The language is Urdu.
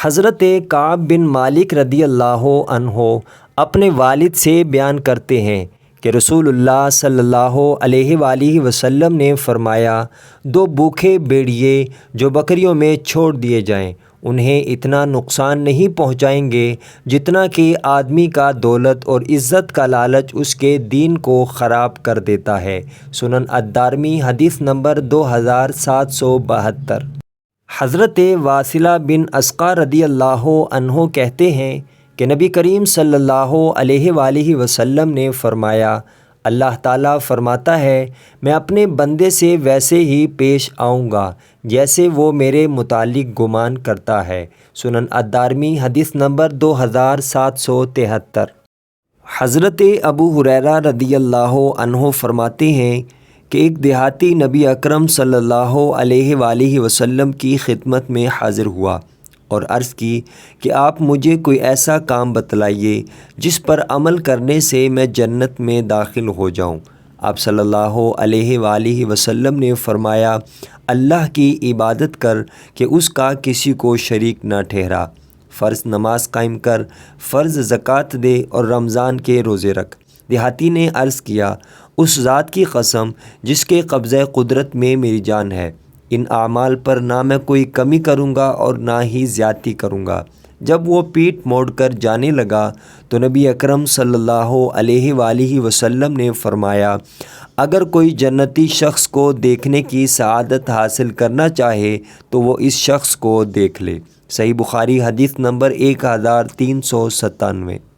حضرت کعب بن مالک رضی اللہ عنہ اپنے والد سے بیان کرتے ہیں کہ رسول اللہ صلی اللہ علیہ وآلہ وسلم نے فرمایا، دو بھوکے بھیڑیے جو بکریوں میں چھوڑ دیے جائیں انہیں اتنا نقصان نہیں پہنچائیں گے جتنا کہ آدمی کا دولت اور عزت کا لالچ اس کے دین کو خراب کر دیتا ہے۔ سنن الدارمی حدیث نمبر 2772۔ حضرت واصلہ بن اسقع رضی اللہ عنہ کہتے ہیں کہ نبی کریم صلی اللہ علیہ وآلہ وسلم نے فرمایا، اللہ تعالیٰ فرماتا ہے میں اپنے بندے سے ویسے ہی پیش آؤں گا جیسے وہ میرے متعلق گمان کرتا ہے۔ سنن الدارمی حدیث نمبر 2773۔ حضرت ابو ہریرہ رضی اللہ عنہ فرماتے ہیں کہ ایک دیہاتی نبی اکرم صلی اللہ علیہ وآلہ وسلم کی خدمت میں حاضر ہوا اور عرض کی کہ آپ مجھے کوئی ایسا کام بتلائیے جس پر عمل کرنے سے میں جنت میں داخل ہو جاؤں۔ آپ صلی اللہ علیہ وآلہ وسلم نے فرمایا، اللہ کی عبادت کر کہ اس کا کسی کو شریک نہ ٹھہرا، فرض نماز قائم کر، فرض زکوٰۃ دے اور رمضان کے روزے رکھ۔ دیہاتی نے عرض کیا، اس ذات کی قسم جس کے قبضہ قدرت میں میری جان ہے، ان اعمال پر نہ میں کوئی کمی کروں گا اور نہ ہی زیادتی کروں گا۔ جب وہ پیٹھ موڑ کر جانے لگا تو نبی اکرم صلی اللہ علیہ وآلہ وسلم نے فرمایا، اگر کوئی جنتی شخص کو دیکھنے کی سعادت حاصل کرنا چاہے تو وہ اس شخص کو دیکھ لے۔ صحیح بخاری حدیث نمبر 1397۔